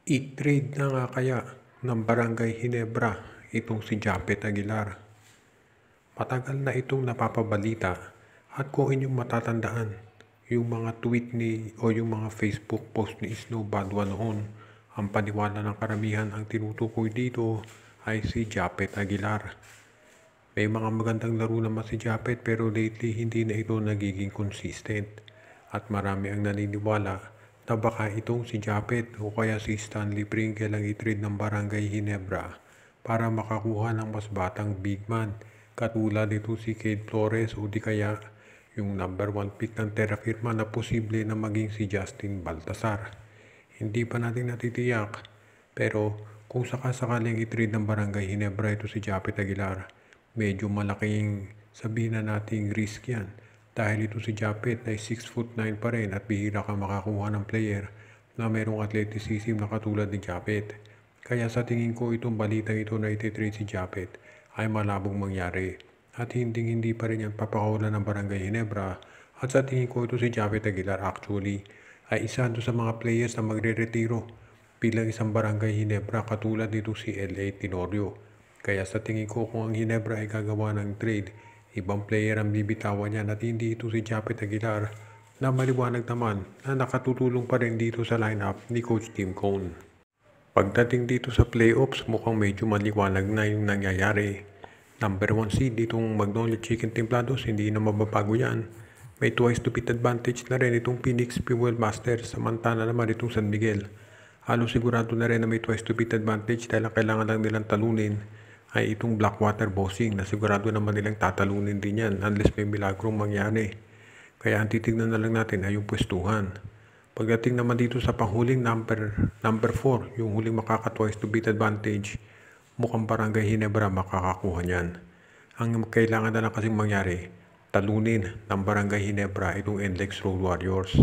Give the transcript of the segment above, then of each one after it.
I-trade na nga kaya ng Barangay Ginebra itong si Japet Aguilar. Matagal na itong napapabalita at kung inyong matatandaan, yung mga tweet o yung mga Facebook post ni Snow Badwa noon, ang paniwala ng karamihan ang tinutukoy dito ay si Japet Aguilar. May mga magandang laro naman si Japet pero lately hindi na ito nagiging consistent at marami ang naniniwala na baka itong si Japet o kaya si Stanley Pringle ang i-trade ng Barangay Ginebra para makakuha ng mas batang big man katulad nito si Cade Flores o di kaya yung number 1 pick ng Terra Firma na posible na maging si Justin Baltasar. Hindi pa natin natitiyak pero kung sakasakaling i-trade ng Barangay Ginebra ito si Japet Aguilar, medyo malaking sabihin na nating risk yan. Dahil ito si Japet ay 6'9" pa rin at bihira ka makakuha ng player na mayroong athleticism na katulad ni Japet. Kaya sa tingin ko itong balitang ito na ititrade si Japet ay malabong mangyari at hindi pa rin yan papakawalan ng Barangay Ginebra. At sa tingin ko ito si Japet Aguilar actually ay isa doon sa mga players na magre-retiro bilang isang Barangay Ginebra katulad nito si L.A. Tenorio. Kaya sa tingin ko kung ang Ginebra ay gagawa ng trade, ibang player ang bibitawan niya at hindi ito si Japet Aguilar na maliwanag naman na nakatutulong pa rin dito sa lineup ni Coach Tim Cone. Pagdating dito sa playoffs, mukhang medyo maliwanag na yung nangyayari. Number 1 seed itong Magnolia Chicken Templados, hindi na mababago yan. May twice to beat advantage na rin itong Phoenix Fuel Masters, samantala naman itong San Miguel. Halos sigurado na rin na may twice to beat advantage dahil ang kailangan lang nilang talunin ay itong Blackwater Bossing na sigurado naman nilang tatalunin din yan unless may milagrong mangyari. Kaya ang titignan na lang natin ay yung pwestuhan. Pagdating naman dito sa panghuling number 4, yung huling makaka-twice to beat advantage, mukhang Barangay Ginebra makakakuha niyan. Ang kailangan na lang kasing mangyari, talunin ng Barangay Ginebra itong NLEX Road Warriors.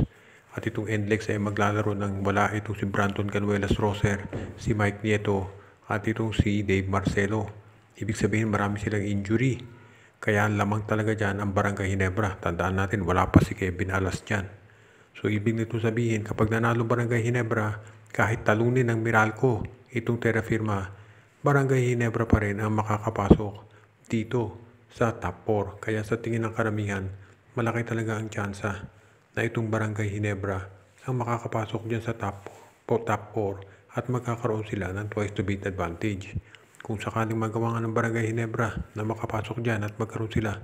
At itong NLEX ay maglalaro ng wala itong si Brandon Canuelas Roser, si Mike Nieto, at itong si Dave Marcelo. Ibig sabihin marami silang injury. Kaya lamang talaga dyan ang Barangay Ginebra. Tandaan natin wala pa si Kevin Alas dyan. So ibig nito sabihin kapag nanalo Barangay Ginebra, kahit talunin ng Meralco itong Terra Firma, Barangay Ginebra pa rin ang makakapasok dito sa top 4. Kaya sa tingin ng karamihan, malaki talaga ang tsansa na itong Barangay Ginebra ang makakapasok dyan sa top 4 at magkakaroon sila ng twice to beat advantage. Kung sakaling magawa nga ng Barangay Ginebra na makapasok dyan at magkaroon sila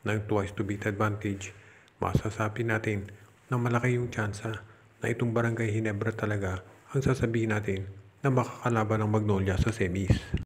ng twice to beat advantage, masasabi natin na malaki yung tsansa na itong Barangay Ginebra talaga ang sasabihin natin na makakalaban ng Magnolia sa semis.